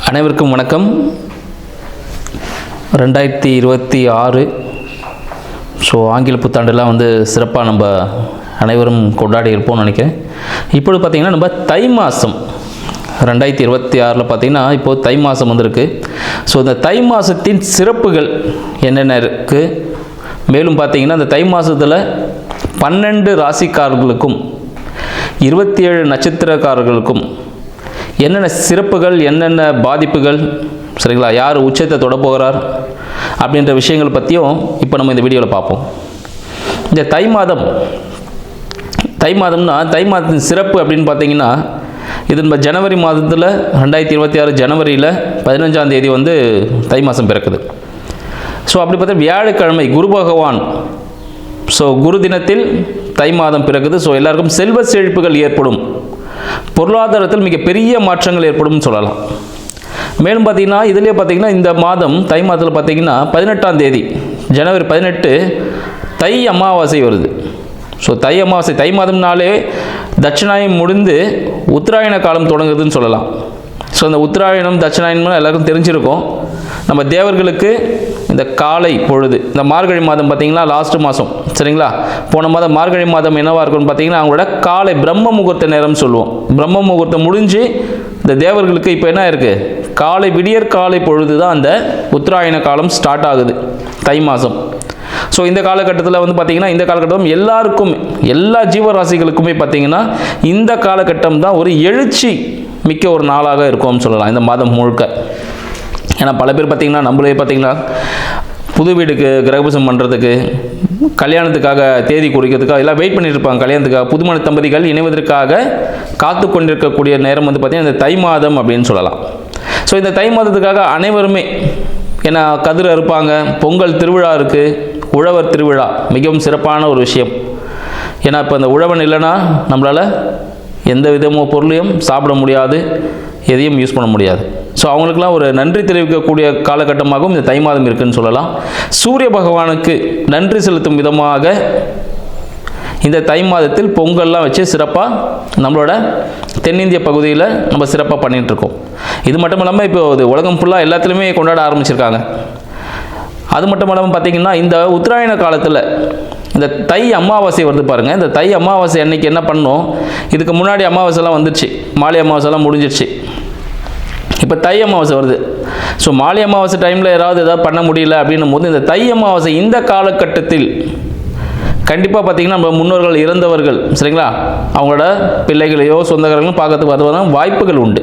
அனைவருக்கும் வணக்கம். 2026 ஆங்கில புத்தாண்டுலாம் சிறப்பாக நம்ம அனைவரும் கொண்டாடி இருப்போம்னு நினைக்கிறேன். இப்பொழுது பார்த்திங்கன்னா நம்ம தை மாதம் 2026 பார்த்திங்கன்னா இப்போது தை மாதம் வந்திருக்கு. இந்த தை மாதத்தின் சிறப்புகள் என்னென்ன இருக்குது, மேலும் பார்த்திங்கன்னா இந்த தை மாதத்தில் 12 ராசிக்காரர்களுக்கும் 27 நட்சத்திரக்காரர்களுக்கும் என்னென்ன சிறப்புகள், என்னென்ன பாதிப்புகள், சரிங்களா, யார் உச்சத்தை தொட போகிறார் அப்படின்ற விஷயங்கள் பற்றியும் இப்போ நம்ம இந்த வீடியோவில் பார்ப்போம். இந்த தை மாதம்னா தை மாதத்தின் சிறப்பு அப்படின்னு பார்த்தீங்கன்னா, இது நம்ம ஜனவரி மாதத்தில் 2026 ஜனவரியில் 15ஆம் தேதி தை மாதம் பிறக்குது. அப்படி பார்த்தா வியாழக்கிழமை குரு பகவான் குரு தினத்தில் தை மாதம் பிறகுது. எல்லாருக்கும் செல்வ செழிப்புகள் ஏற்படும், பொருளாதாரத்தில் மிகப்பெரிய மாற்றங்கள் ஏற்படும் சொல்லலாம். மேலும் பார்த்திங்கன்னா இதிலே பார்த்திங்கன்னா இந்த மாதம் தை மாதத்தில் பார்த்திங்கன்னா 18ஆம் தேதி ஜனவரி 18 தை அமாவாசை வருது. தை அமாவாசை, தை மாதம்னாலே தட்சிணாயனம் முடிந்து உத்தராயண காலம் தொடங்குதுன்னு சொல்லலாம். இந்த உத்தராயணம் தட்சிணாயனம் எல்லாருக்கும் தெரிஞ்சிருக்கும். நம்ம தேவர்களுக்கு இந்த காலை பொழுது, இந்த மார்கழி மாதம் பார்த்திங்கன்னா லாஸ்ட் மாதம், சரிங்களா, போன மாதம் மார்கழி மாதம் என்னவாக இருக்கும்னு பார்த்திங்கன்னா அவங்களோட காலை பிரம்ம முகூர்த்த நேரம் சொல்லுவோம். பிரம்ம முகூர்த்தம் முடிஞ்சு இந்த தேவர்களுக்கு இப்போ என்ன இருக்குது, காலை விடியற் காலை பொழுது தான் அந்த உத்தராயண காலம் ஸ்டார்ட் ஆகுது தை மாதம். இந்த காலகட்டத்தில் பார்த்திங்கன்னா இந்த காலகட்டம் எல்லாருக்கும், எல்லா ஜீவராசிகளுக்குமே பார்த்திங்கன்னா இந்த காலகட்டம் தான் ஒரு எழுச்சி மிக்க ஒரு நாளாக இருக்கும்னு சொல்லலாம் இந்த மாதம் முழுக்க. ஏன்னா பல பேர் பார்த்திங்கன்னா நம்மளே பார்த்திங்கன்னா புது வீடுக்கு கிரகபிரவேசம் பண்ணுறதுக்கு, கல்யாணத்துக்காக தேதி குறிக்கிறதுக்காக எல்லாம் வெயிட் பண்ணிட்டு இருப்பாங்க. கல்யாணத்துக்காக புதுமண தம்பதிகள் இணைவதற்காக காத்து கொண்டிருக்கக்கூடிய நேரம் பார்த்திங்கன்னா இந்த தை மாதம் அப்படின்னு சொல்லலாம். இந்த தை மாதத்துக்காக அனைவருமே ஏன்னா கதிர் அறுப்பாங்க, பொங்கல் திருவிழா இருக்குது, உழவர் திருவிழா மிகவும் சிறப்பான ஒரு விஷயம். ஏன்னா இப்போ இந்த உழவன் இல்லைன்னா நம்மளால் எந்த விதமோ பொருளையும் சாப்பிட முடியாது, எதையும் யூஸ் பண்ண முடியாது. அவங்களுக்கெல்லாம் ஒரு நன்றி தெரிவிக்கக்கூடிய காலகட்டமாகவும் இந்த தை மாதம் இருக்குன்னு சொல்லலாம். சூரிய பகவானுக்கு நன்றி செலுத்தும் விதமாக இந்த தை மாதத்தில் பொங்கல்லாம் வச்சு சிறப்பாக நம்மளோட தென்னிந்திய பகுதியில் நம்ம சிறப்பாக பண்ணிகிட்ருக்கோம். இது மட்டும் இல்லாமல் இப்போ உலகம் ஃபுல்லாக எல்லாத்துலேயுமே கொண்டாட ஆரம்பிச்சிருக்காங்க. அது மட்டும் இல்லாமல் பார்த்திங்கன்னா இந்த உத்தராயண காலத்தில் இந்த தை அமாவாசை வருது பாருங்கள். இந்த தை அமாவாசை அன்னைக்கு என்ன பண்ணோம், இதுக்கு முன்னாடி அமாவாசைலாம் வந்துடுச்சு, மாலை அமாவாசைலாம் முடிஞ்சிடுச்சு. இப்போ தை அமாவாசை வருது. மாலை அமாவாசை டைமில் ஏதாவது பண்ண முடியல அப்படின்னும் போது இந்த தை அமாவாசை இந்த காலகட்டத்தில் கண்டிப்பாக பார்த்திங்கன்னா நம்ம முன்னோர்கள் இறந்தவர்கள், சரிங்களா, அவங்களோட பிள்ளைகளையோ சொந்தக்காரங்களும் பார்க்கறதுக்கு வருவதான வாய்ப்புகள் உண்டு.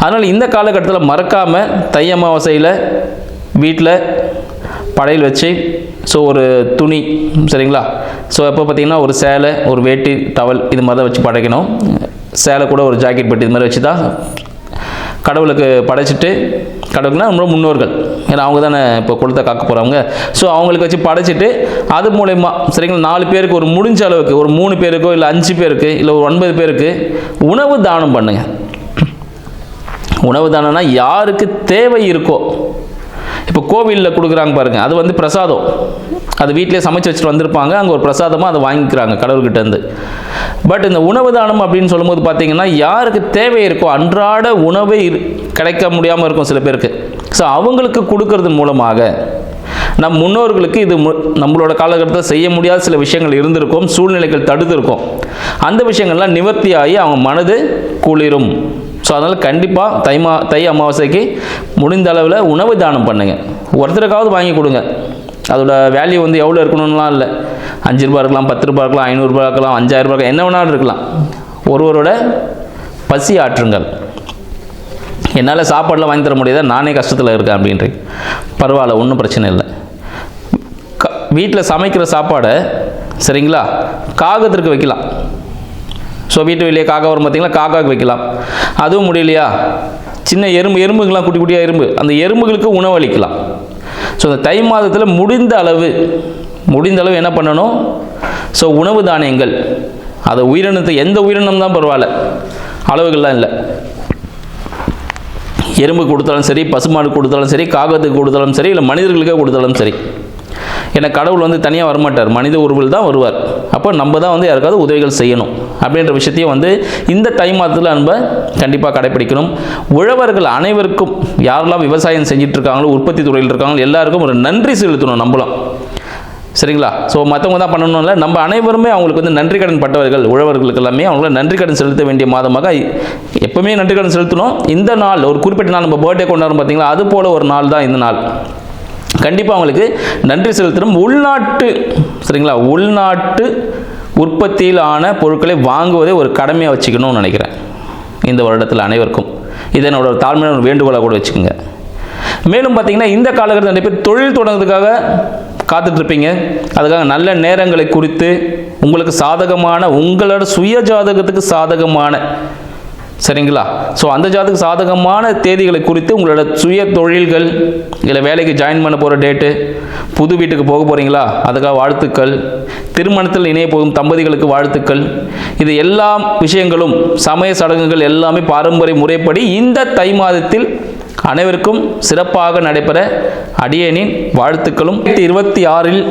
அதனால் இந்த காலகட்டத்தில் மறக்காமல் தை அமாவாசையில் வீட்டில் படையல் வச்சு ஒரு துணி, சரிங்களா, எப்போ பார்த்திங்கன்னா ஒரு சேலை, ஒரு வேட்டி, டவல் இது மாதிரி தான் வச்சு படைக்கணும். சேலை கூட ஒரு ஜாக்கெட் பெட்டி இது மாதிரி வச்சு தான் கடவுளுக்கு படைச்சிட்டு, கடவுளுக்குனா நம்ம முன்னோர்கள், ஏன்னா அவங்க தானே இப்போ குலத்தை காக்க போகிறவங்க. அவங்களுக்கு வச்சு படைச்சிட்டு அது மூலயமா, சரிங்களா, 4 பேருக்கு ஒரு முடிஞ்ச அளவுக்கு ஒரு 3 பேருக்கோ இல்லை 5 பேருக்கு இல்லை ஒரு 9 பேருக்கு உணவு தானம் பண்ணுங்க. உணவு தானம்னா யாருக்கு தேவை இருக்கோ, இப்போ கோவிலில் கொடுக்குறாங்க பாருங்கள், அது பிரசாதம், அது வீட்டிலே சமைச்சு வச்சுட்டு வந்திருப்பாங்க, அங்கே ஒரு பிரசாதமாக அதை வாங்கிக்கிறாங்க கடவுள்கிட்டேருந்து. பட் இந்த உணவு தானம் அப்படின்னு சொல்லும்போது பார்த்திங்கன்னா யாருக்கு தேவை இருக்கோ, அன்றாட உணவே கிடைக்க முடியாமல் இருக்கும் சில பேருக்கு. அவங்களுக்கு கொடுக்கறது மூலமாக நம் முன்னோர்களுக்கு இது நம்மளோட காலகட்டத்தில் செய்ய முடியாத சில விஷயங்கள் இருந்திருக்கும், சூழ்நிலைகள் தடுத்திருக்கும், அந்த விஷயங்கள்லாம் நிவர்த்தியாகி அவங்க மனது குளிரும். அதனால் கண்டிப்பாக தை அமாவாசைக்கு முடிந்த அளவில் உணவு தானம் பண்ணுங்கள். ஒருத்தருக்காவது வாங்கி கொடுங்க. அதோட வேல்யூ எவ்வளோ இருக்கணும்லாம் இல்லை, 5 ரூபா இருக்கலாம், 10 ரூபா இருக்கலாம், 500 ரூபா இருக்கலாம், 5000 ரூபா, என்ன வேணாலும் இருக்கலாம். ஒருவரோட பசி ஆற்றுங்கள். என்னால் சாப்பாடெலாம் வாங்கி தர முடியாத, நானே கஷ்டத்தில் இருக்கேன் அப்படின்றீங்க, பரவாயில்ல, ஒன்றும் பிரச்சனை இல்லை. வீட்டில் சமைக்கிற சாப்பாடை, சரிங்களா, காகத்திற்கு வைக்கலாம். வீட்டு வெளியே காக்கா வரும் பார்த்தீங்களா, காக்காவுக்கு வைக்கலாம். அதுவும் முடியலையா, சின்ன எறும்புகள்லாம் குட்டி குட்டியாக எறும்பு, அந்த எறும்புகளுக்கு உணவு அளிக்கலாம். இந்த தை மாதத்தில் முடிந்த அளவு என்ன பண்ணணும், உணவு தானியங்கள், அதை உயிரினத்தை, எந்த உயிரினம் தான் பரவாயில்ல, அளவுகள்லாம் இல்லை, எறும்பு கொடுத்தாலும் சரி, பசுமாடு கொடுத்தாலும் சரி, காகத்துக்கு கொடுத்தாலும் சரி, இல்லை மனிதர்களுக்கே கொடுத்தாலும் சரி, ஏன்னா கடவுள் வந்து தனியாக வரமாட்டார், மனித உருவில் தான் வருவார். அப்போ நம்ம தான் வந்து யாருக்காவது உதவிகள் செய்யணும் அப்படின்ற விஷயத்தையும் வந்து இந்த தை மாதத்தில் நம்ம கண்டிப்பாக கடைப்பிடிக்கணும். உழவர்கள் அனைவருக்கும், யாரெல்லாம் விவசாயம் செஞ்சுட்டு இருக்காங்களோ, உற்பத்தி துறையில் இருக்காங்களோ, எல்லாருக்கும் ஒரு நன்றி செலுத்தணும் நம்மளும். சரிங்களா? ஸோ மற்றவங்க தான் பண்ணணும் இல்லை, நம்ம அனைவருமே அவங்களுக்கு வந்து நன்றி கடன் பட்டவர்கள். உழவர்களுக்கு எல்லாமே அவங்கள நன்றி கடன் செலுத்த வேண்டிய மாதமாக எப்பவுமே நன்றி கடன் செலுத்தணும். இந்த நாள் ஒரு குறிப்பிட்ட நாள், நம்ம பர்த்டே கொண்டாடுறோம் பார்த்தீங்களா, அது போல் ஒரு நாள் தான் இந்த நாள். கண்டிப்பாக அவங்களுக்கு நன்றி செலுத்தணும். உள்நாட்டு, சரிங்களா, உள்நாட்டு உற்பத்தியில் ஆன பொருட்களை வாங்குவதை ஒரு கடமையாக வச்சுக்கணும்னு நினைக்கிறேன் இந்த வருடத்தில் அனைவருக்கும். இதை என்னோட ஒரு தாழ்மையான ஒரு வேண்டுகோளாக கூட வச்சுக்கோங்க. மேலும் பார்த்தீங்கன்னா இந்த காலகட்டத்தில் நிறைய பேர் தொழில் தொடங்குறதுக்காக காத்துட்ருப்பீங்க. அதுக்காக நல்ல நேரங்களை குறித்து உங்களுக்கு சாதகமான, உங்களோட சுய ஜாதகத்துக்கு சாதகமான, சரிங்களா, ஸோ அந்த ஜாதக சாதகமான தேதிகளை குறித்து உங்களோட சுய தொழில்கள், இல்லை வேலைக்கு ஜாயின் பண்ண போகிற டேட்டு, புது வீட்டுக்கு போக போகிறீங்களா அதுக்காக வாழ்த்துக்கள், திருமணத்தில் இணைய போகும் தம்பதிகளுக்கு வாழ்த்துக்கள். இது எல்லா விஷயங்களும், சமய சடங்குகள் எல்லாமே பாரம்பரிய முறைப்படி இந்த தை மாதத்தில் அனைவருக்கும் சிறப்பாக நடைபெற அடியேனின் வாழ்த்துக்களும். 2026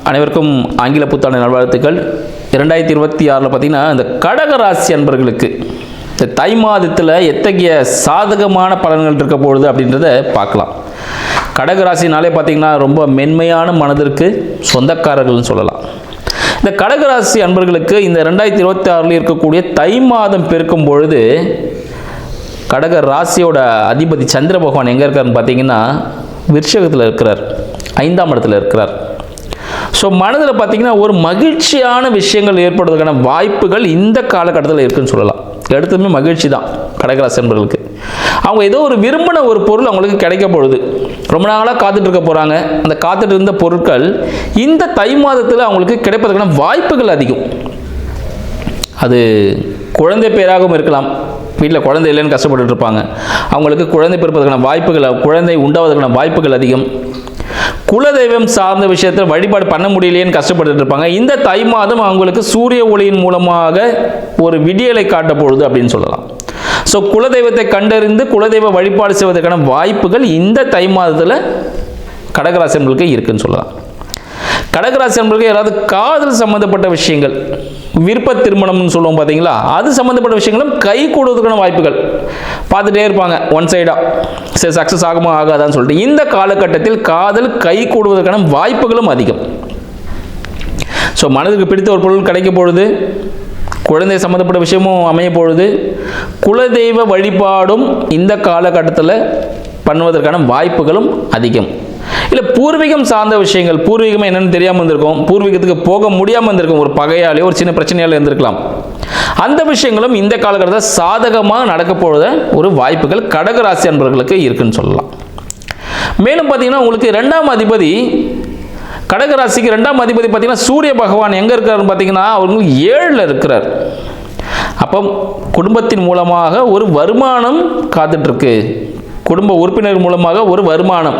அனைவருக்கும் ஆங்கில புத்தாண்டு நல்வாழ்த்துக்கள். 2026 பார்த்தீங்கன்னா இந்த கடகராசி அன்பர்களுக்கு இந்த தை மாதத்தில் எத்தகைய சாதகமான பலன்கள் இருக்க போகுது அப்படின்றத பார்க்கலாம். கடகராசினாலே பார்த்தீங்கன்னா ரொம்ப மென்மையான மனதிற்கு சொந்தக்காரர்கள்னு சொல்லலாம். இந்த கடகராசி அன்பர்களுக்கு இந்த 2026 இருக்கக்கூடிய தை மாதம் பெருக்கும் பொழுது கடக ராசியோட அதிபதி சந்திர பகவான் எங்கே இருக்காருன்னு பார்த்தீங்கன்னா விருஷகத்தில் இருக்கிறார், 5ஆம் இடத்துல இருக்கிறார். ஸோ மனதில் பார்த்தீங்கன்னா ஒரு மகிழ்ச்சியான விஷயங்கள் ஏற்படுவதற்கான வாய்ப்புகள் இந்த காலகட்டத்தில் இருக்குன்னு சொல்லலாம். எடுத்துமே மகிழ்ச்சி தான் கடகராசி நண்பர்களுக்கு. அவங்க ஏதோ ஒரு விரும்பின ஒரு பொருள் அவங்களுக்கு கிடைக்க பொழுது, ரொம்ப நாளாக காத்துட்டு இருக்க போகிறாங்க. அந்த காத்துட்டு இருந்த பொருட்கள் இந்த தை மாதத்தில் அவங்களுக்கு கிடைப்பதற்கான வாய்ப்புகள் அதிகம். அது குழந்தை பேராகவும் இருக்கலாம். வீட்டில் குழந்தை இல்லைன்னு கஷ்டப்பட்டு இருப்பாங்க, அவங்களுக்கு குழந்தை பிறப்பதற்கான வாய்ப்புகள், குழந்தை உண்டாவதற்கான வாய்ப்புகள் அதிகம். குலதெய்வம் சார்ந்த விஷயத்தில் வழிபாடு பண்ண முடியலையேன்னு கஷ்டப்பட்டு இருப்பாங்க. இந்த தை மாதம் அவங்களுக்கு சூரிய ஒளியின் மூலமாக ஒரு விடியலை காட்ட பொழுது அப்படின்னு சொல்லலாம். ஸோ குலதெய்வத்தை கண்டறிந்து குலதெய்வ வழிபாடு செய்வதற்கான வாய்ப்புகள் இந்த தை மாதத்தில் கடகராசிகளுக்கு இருக்குன்னு சொல்லலாம். கடகராசி நண்பர்களுக்கு யாராவது காதல் சம்பந்தப்பட்ட விஷயங்கள், விருப்ப திருமணம்னு சொல்லுவோம் பார்த்தீங்களா, அது சம்மந்தப்பட்ட விஷயங்களும் கை கூடுவதற்கான வாய்ப்புகள் பார்த்துட்டே இருப்பாங்க. ஒன் சைடாக சரி சக்ஸஸ் ஆகுமா ஆகாதான்னு சொல்லிட்டு இந்த காலகட்டத்தில் காதல் கை கூடுவதற்கான வாய்ப்புகளும் அதிகம். ஸோ மனதுக்கு பிடித்த ஒரு பொருள் கிடைக்கும் பொழுது, குழந்தை சம்மந்தப்பட்ட விஷயமும் அமைய பொழுது, குலதெய்வ வழிபாடும் இந்த காலகட்டத்தில் பண்ணுவதற்கான வாய்ப்புகளும் அதிகம். இல்லை பூர்வீகம் சார்ந்த விஷயங்கள், பூர்வீகம் என்னன்னு தெரியாமல் இருந்திருக்கும், பூர்வீகத்துக்கு போக முடியாமல் இருந்திருக்கும், ஒரு பகையாலேயோ ஒரு சின்ன பிரச்சனையாலே இருந்திருக்கலாம். அந்த விஷயங்களும் இந்த காலகட்டத்தில் சாதகமாக நடக்க போகிற ஒரு வாய்ப்புகள் கடகராசி அன்பர்களுக்கு இருக்குன்னு சொல்லலாம். மேலும் பார்த்தீங்கன்னா உங்களுக்கு 2ஆம் அதிபதி, கடகராசிக்கு 2ஆம் அதிபதி பார்த்தீங்கன்னா சூரிய பகவான் எங்கே இருக்காருன்னு பார்த்தீங்கன்னா அவங்களுக்கு 7ல் இருக்கிறார். அப்போ குடும்பத்தின் மூலமாக ஒரு வருமானம் காத்துட்ருக்கு, குடும்ப உறுப்பினர் மூலமாக ஒரு வருமானம்.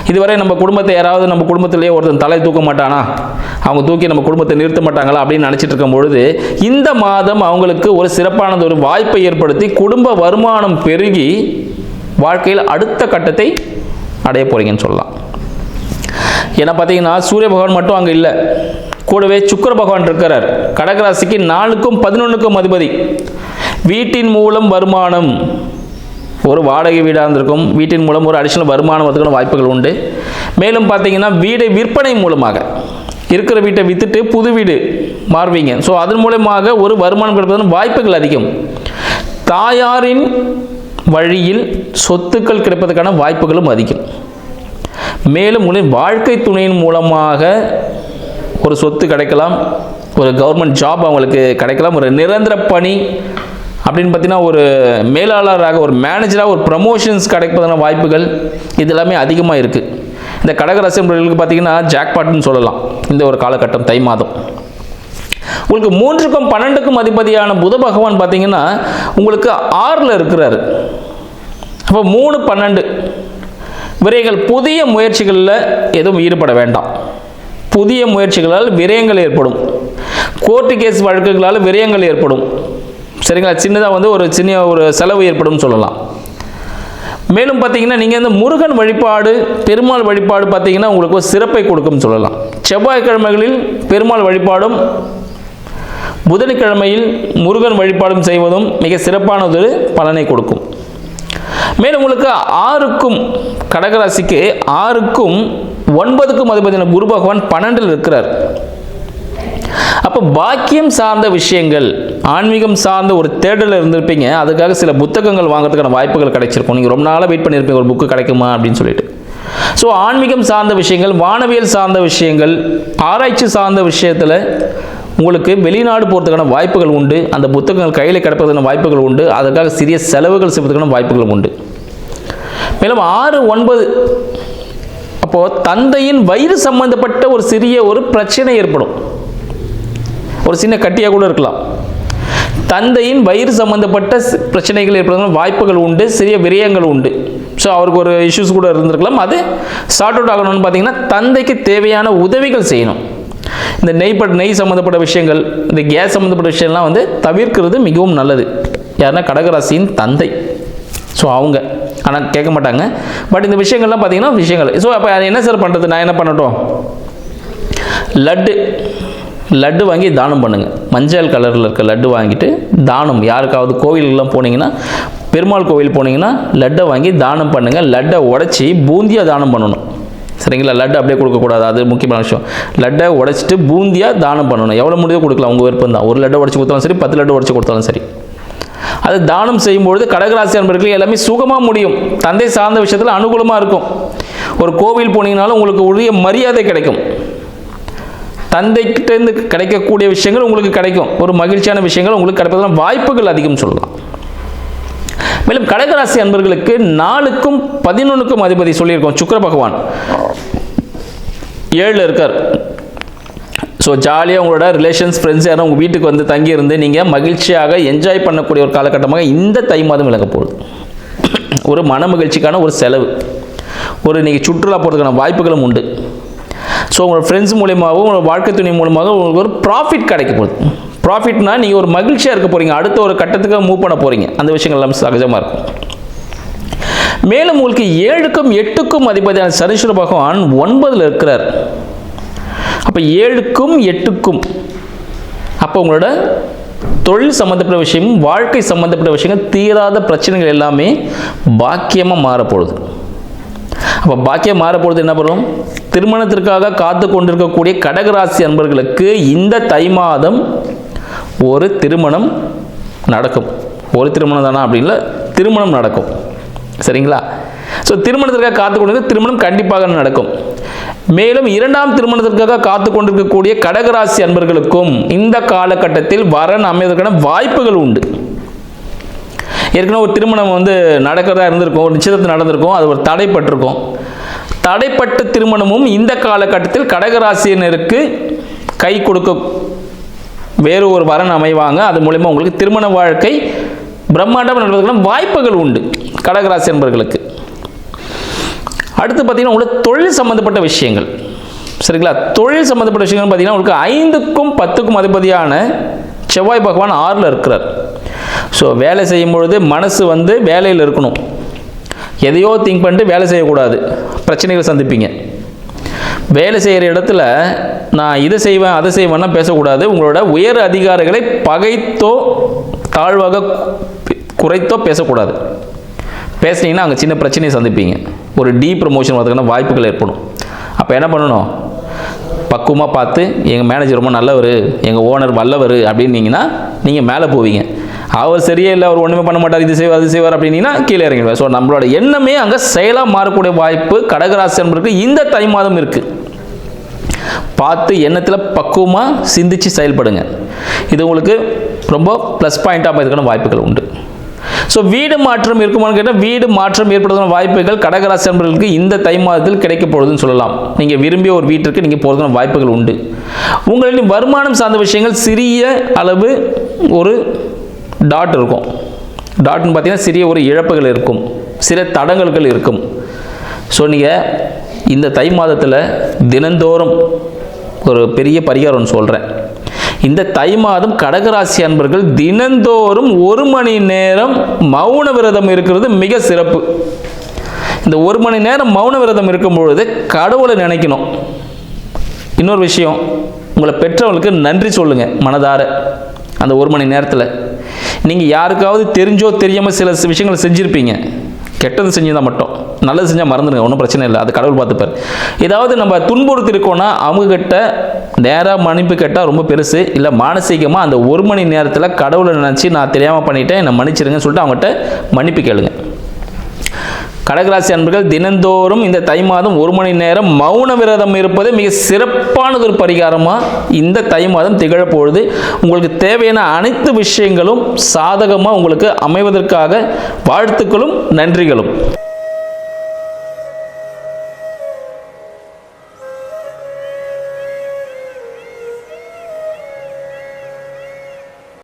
இதுவரை நம்ம குடும்பத்தை யாராவது, நம்ம குடும்பத்திலேயே ஒருத்தன் தலை தூக்க மாட்டானா, அவங்க தூக்கி நம்ம குடும்பத்தை நிறுத்த மாட்டாங்களா அப்படின்னு நினச்சிட்டு இருக்கும் பொழுது இந்த மாதம் அவங்களுக்கு ஒரு சிறப்பானது ஒரு வாய்ப்பை ஏற்படுத்தி குடும்ப வருமானம் பெருகி வாழ்க்கையில் அடுத்த கட்டத்தை அடைய போறீங்கன்னு சொல்லலாம். ஏன்னா பார்த்தீங்கன்னா சூரிய பகவான் மட்டும் அங்கே இல்லை, கூடவே சுக்கிர பகவான் இருக்கிறார். கடகராசிக்கு 4க்கும் 11க்கும் அதிபதி. வீட்டின் மூலம் வருமானம், ஒரு வாடகை வீடாக இருந்திருக்கும், வீட்டின் மூலம் ஒரு அடிஷனல் வருமானம் வரதுக்கான வாய்ப்புகள் உண்டு. மேலும் பார்த்தீங்கன்னா வீடை விற்பனை மூலமாக, இருக்கிற வீட்டை விற்றுட்டு புது வீடு மாறுவீங்க. ஸோ அதன் மூலமாக ஒரு வருமானம் கிடைப்பதற்கான வாய்ப்புகள் அதிகம். தாயாரின் வழியில் சொத்துக்கள் கிடைப்பதற்கான வாய்ப்புகளும் அதிகம். மேலும் உங்களின் வாழ்க்கை துணையின் மூலமாக ஒரு சொத்து கிடைக்கலாம், ஒரு கவர்மெண்ட் ஜாப் அவங்களுக்கு கிடைக்கலாம், ஒரு நிரந்தர பணி அப்படின்னு பார்த்தீங்கன்னா ஒரு மேலாளராக, ஒரு மேனேஜராக ஒரு ப்ரமோஷன்ஸ் கிடைப்பதான வாய்ப்புகள் இது எல்லாமே அதிகமாக இருக்குது. இந்த கடகராசி நண்பர்களுக்கு பார்த்தீங்கன்னா ஜாக்பாட்னு சொல்லலாம் இந்த ஒரு காலகட்டம் தை மாதம். உங்களுக்கு 3க்கும் 12க்கும் அதிபதியான புத பகவான் பார்த்தீங்கன்னா உங்களுக்கு 6ல் இருக்கிறாரு. அப்போ 3, 12 விரயங்கள். புதிய முயற்சிகளில் எதுவும் ஈடுபட வேண்டாம். புதிய முயற்சிகளால் விரயங்கள் ஏற்படும், கோர்ட்டு கேஸ் வழக்குகளால் விரயங்கள் ஏற்படும், சரிங்களா, சின்னதாக வந்து ஒரு சின்ன ஒரு செலவு ஏற்படும் சொல்லலாம். மேலும் பார்த்தீங்கன்னா நீங்கள் இந்த முருகன் வழிபாடு, பெருமாள் வழிபாடு பார்த்தீங்கன்னா உங்களுக்கு ஒரு சிறப்பை கொடுக்கும்னு சொல்லலாம். செவ்வாய்க்கிழமைகளில் பெருமாள் வழிபாடும் புதன்கிழமையில் முருகன் வழிபாடும் செய்வதும் மிக சிறப்பானதொரு பலனை கொடுக்கும். மேலும் உங்களுக்கு 6க்கும் கடகராசிக்கு 6க்கும் 9க்கும் அதிபதியான குரு பகவான் 12ல் இருக்கிறார். அப்போ பாக்கியம் சார்ந்த விஷயங்கள், ஆன்மீகம் சார்ந்த ஒரு தேடலில் இருந்திருப்பீங்க. அதுக்காக சில புத்தகங்கள் வாங்குறதுக்கான வாய்ப்புகள் கிடைச்சிருக்கும். நீங்கள் ரொம்ப நாளாக வெயிட் பண்ணியிருப்பீங்க ஒரு புக்கு கிடைக்குமா அப்படின்னு சொல்லிட்டு. ஸோ ஆன்மீகம் சார்ந்த விஷயங்கள், வானவியல் சார்ந்த விஷயங்கள், ஆராய்ச்சி சார்ந்த விஷயத்தில் உங்களுக்கு வெளிநாடு போகிறதுக்கான வாய்ப்புகள் உண்டு. அந்த புத்தகங்கள் கையில் கிடைப்பதற்கான வாய்ப்புகள் உண்டு. அதுக்காக சிறிய செலவுகள் செய்வதற்கான வாய்ப்புகள் உண்டு. மேலும் 6, 9 அப்போது தந்தையின் வயிறு சம்பந்தப்பட்ட ஒரு சிறிய ஒரு பிரச்சனை ஏற்படும். ஒரு சின்ன கட்டியாக கூட இருக்கலாம். தந்தையின் வயிறு சம்பந்தப்பட்ட பிரச்சனைகள் ஏற்படுறதுக்கான வாய்ப்புகள் உண்டு. சிறிய விரயங்கள் உண்டு. ஸோ அவருக்கு ஒரு இஷ்யூஸ் கூட இருந்திருக்கலாம். அது சார்ட் அவுட் ஆகணும்னு பார்த்தீங்கன்னா தந்தைக்கு தேவையான உதவிகள் செய்யணும். இந்த நெய் சம்மந்தப்பட்ட விஷயங்கள், இந்த கேஸ் சம்மந்தப்பட்ட விஷயம்லாம் வந்து தவிர்க்கிறது மிகவும் நல்லது. யாருன்னா கடகராசியின் தந்தை. ஸோ அவங்க ஆனால் கேட்க மாட்டாங்க. பட் இந்த விஷயங்கள்லாம் பார்த்தீங்கன்னா விஷயங்கள். ஸோ அப்போ என்ன சார் பண்ணுறது? நான் என்ன பண்ணட்டும்? லட்டு வாங்கி தானம் பண்ணுங்கள். மஞ்சள் கலரில் இருக்க லட்டு வாங்கிட்டு தானம், யாருக்காவது கோவிலுக்கெல்லாம் போனீங்கன்னா, பெருமாள் கோவில் போனீங்கன்னா லட்டை வாங்கி தானம் பண்ணுங்கள். லட்டை உடச்சி பூந்தியாக தானம் பண்ணணும். சரிங்களா? லட்டு அப்படியே கொடுக்கக்கூடாது. அது முக்கியமான விஷயம். லட்டை உடைச்சிட்டு பூந்தியாக தானம் பண்ணணும். எவ்வளோ முடியுதோ கொடுக்கலாம், உங்கள் விருப்பம் தான். ஒரு லட்டை உடச்சி கொடுத்தாலும் சரி, 10 லட்டு உடச்சி கொடுத்தாலும் சரி. அது தானம் செய்யும்பொழுது கடகராசி அன்பர்கள் எல்லாமே சுகமாக முடியும். தந்தை சார்ந்த விஷயத்தில் அனுகூலமாக இருக்கும். ஒரு கோவில் போனீங்கனாலும் உங்களுக்கு உரிய மரியாதை கிடைக்கும். தந்தைக்கிட்டேருந்து கிடைக்கக்கூடிய விஷயங்கள் உங்களுக்கு கிடைக்கும். ஒரு மகிழ்ச்சியான விஷயங்கள் உங்களுக்கு கிடைப்பதற்கான வாய்ப்புகள் அதிகம் சொல்லலாம். மேலும் கடகராசி அன்பர்களுக்கு 4க்கும் 11க்கும் அதிபதி சொல்லியிருக்கோம். சுக்கிர பகவான் 7ல் இருக்கார். ஸோ ஜாலியாக உங்களோட ரிலேஷன்ஸ், ஃப்ரெண்ட்ஸ் யாரும் உங்கள் வீட்டுக்கு வந்து தங்கியிருந்து நீங்கள் மகிழ்ச்சியாக என்ஜாய் பண்ணக்கூடிய ஒரு காலகட்டமாக இந்த தை மாதம் விளங்க போகுது. ஒரு மன மகிழ்ச்சிக்கான ஒரு செலவு, ஒரு நீங்கள் சுற்றுலா போகிறதுக்கான வாய்ப்புகளும் உண்டு. ஸோ உங்களோட ஃப்ரெண்ட்ஸ் மூலியமாகவும் உங்களோட வாழ்க்கை துணை மூலமாக உங்களுக்கு ஒரு ப்ராஃபிட் கிடைக்க போகுது. ப்ராஃபிட்னா நீங்கள் ஒரு மகிழ்ச்சியாக இருக்க போகிறீங்க. அடுத்த ஒரு கட்டத்துக்கு மூவ் பண்ண போகிறீங்க. அந்த விஷயங்கள் எல்லாம் சகஜமாக இருக்கும். மேலும் உங்களுக்கு 7க்கும் 8க்கும் அதிபதியான சனீஸ்வர பகவான் 9ல் இருக்கிறார். அப்போ 7க்கும் 8க்கும் அப்போ உங்களோட தொழில் சம்மந்தப்பட்ட விஷயமும் வாழ்க்கை சம்மந்தப்பட்ட விஷயங்கள், தீராத பிரச்சனைகள் எல்லாமே பாக்கியமாக மாறப்போகுது. அப்போ பாக்கியம் மாறப்போகுது என்ன பண்ணும்? திருமணத்திற்காக காத்து கொண்டிருக்கக்கூடிய கடகராசி அன்பர்களுக்கு இந்த தை மாதம் ஒரு திருமணம் நடக்கும். ஒரு திருமணம் தானா அப்படின்ல, திருமணம் நடக்கும். சரிங்களா? ஸோ திருமணத்திற்காக காத்து கொண்டிருக்க திருமணம் கண்டிப்பாக நடக்கும். மேலும் 2ஆம் திருமணத்திற்காக காத்து கொண்டிருக்கக்கூடிய கடகராசி அன்பர்களுக்கும் இந்த காலகட்டத்தில் வரன் அமைவதற்கான வாய்ப்புகள் உண்டு. ஏற்கனவே ஒரு திருமணம் வந்து நடக்கிறதா இருந்திருக்கும், ஒரு நிச்சயத்தை நடந்திருக்கும், அது ஒரு தடைப்பட்டிருக்கும். தடைப்பட்ட திருமணமும் இந்த காலகட்டத்தில் கடகராசியினருக்கு கை கொடுக்க வேறு ஒரு வரன் அமைவாங்க. அது மூலமா உங்களுக்கு திருமண வாழ்க்கை பிரம்மாண்டம் நடப்பதற்கான வாய்ப்புகள் உண்டு கடகராசி என்பவர்களுக்கு. அடுத்து பார்த்தீங்கன்னா உங்களுக்கு தொழில் சம்பந்தப்பட்ட விஷயங்கள். சரிங்களா? தொழில் சம்பந்தப்பட்ட விஷயங்கள் பார்த்தீங்கன்னா உங்களுக்கு 5க்கும் 10க்கும் அதிபதியான செவ்வாய் பகவான் 6ல் இருக்கிறார். ஸோ வேலை செய்யும் பொழுது மனசு வந்து வேலையில் இருக்கணும். எதையோ திங்க் பண்ணிட்டு வேலை செய்யக்கூடாது, பிரச்சனைகள் சந்திப்பீங்க. வேலை செய்கிற இடத்துல நான் இதை செய்வேன் அதை செய்வேன்னா பேசக்கூடாது. உங்களோட உயர் அதிகாரிகளை பகைத்தோ தாழ்வாக குறைத்தோ பேசக்கூடாது. பேசுனீங்கன்னா அங்கே சின்ன பிரச்சனையை சந்திப்பீங்க. ஒரு ப்ரமோஷன் வரதுக்கான வாய்ப்புகள் ஏற்படும். அப்போ என்ன பண்ணணும்? பக்குவமாக பார்த்து, எங்கள் மேனேஜர் ரொம்ப நல்லவர், எங்கள் ஓனர் வல்லவர் அப்படின்னீங்கன்னா நீங்கள் மேலே போவீங்க. அவர் சரியே இல்லை, அவர் ஒன்றுமே பண்ண மாட்டார், இது செய்வார் அது செய்வார் அப்படின்னீங்கன்னா கீழே இறங்கிடுவார். ஸோ நம்மளோட எண்ணமே அங்கே செயலாக மாறக்கூடிய வாய்ப்பு கடகராசி என்பதற்கு இந்த தை மாதம் இருக்குது. பார்த்து எண்ணத்தில் பக்குவமாக சிந்திச்சு செயல்படுங்க. இது உங்களுக்கு ரொம்ப ப்ளஸ் பாயிண்டாக இதுக்கான வாய்ப்புகள் உண்டு. ஸோ வீடு மாற்றம் இருக்குமான்னு கேட்டால் வீடு மாற்றம் ஏற்படுவதற்கான வாய்ப்புகள் கடகராசி என்பவர்களுக்கு இந்த தை மாதத்தில் கிடைக்க போகுதுன்னு சொல்லலாம். நீங்கள் விரும்பிய ஒரு வீட்டிற்கு நீங்கள் போகிறதுக்கான வாய்ப்புகள் உண்டு. உங்களின் வருமானம் சார்ந்த விஷயங்கள் சிறிய அளவு ஒரு டாட் இருக்கும். டாட்னு பார்த்தீங்கன்னா சிறிய ஒரு இழப்புகள் இருக்கும், சில தடங்கல்கள் இருக்கும். ஸோ நீங்கள் இந்த தை மாதத்தில் தினந்தோறும் ஒரு பெரிய பரிகாரம் சொல்கிறேன். இந்த தை மாதம் கடகராசி அன்பர்கள் தினந்தோறும் 1 மணி நேரம் மௌன விரதம் இருக்கிறது மிக சிறப்பு. இந்த 1 மணி நேரம் மௌன விரதம் இருக்கும் பொழுது கடவுளை நினைக்கணும். இன்னொரு விஷயம், உங்களை பெற்றவங்களுக்கு நன்றி சொல்லுங்கள் மனதார. அந்த 1 மணி நேரத்தில் நீங்கள் யாருக்காவது தெரிஞ்சோ தெரியாமல் சில விஷயங்களை செஞ்சுருப்பீங்க. கெட்டது செஞ்சுருந்தால் மட்டும், நல்லது செஞ்சால் மறந்துடுங்க, ஒன்றும் பிரச்சனை இல்லை, அது கடவுள் பார்த்துப்பார். ஏதாவது நம்ம துன்புறுத்திருக்கோன்னா அவங்கக்கிட்ட நேராக மன்னிப்பு கேட்டால் ரொம்ப பெருசு. இல்லை மானசீகமாக அந்த 1 மணி நேரத்தில் கடவுளை நினச்சி நான் தெரியாமல் பண்ணிட்டேன், என்னை மன்னிச்சிருங்கன்னு சொல்லிட்டு அவங்ககிட்ட மன்னிப்பு கேளுங்க. கடகராசி அன்பர்கள் தினந்தோறும் இந்த தை மாதம் 1 மணி நேரம் மௌன விரதம் இருப்பது மிக சிறப்பானதொரு பரிகாரமாக இந்த தை மாதம் திகழப்பொழுது உங்களுக்கு தேவையான அனைத்து விஷயங்களும் சாதகமாக உங்களுக்கு அமைவதற்காக வாழ்த்துக்களும் நன்றிகளும்.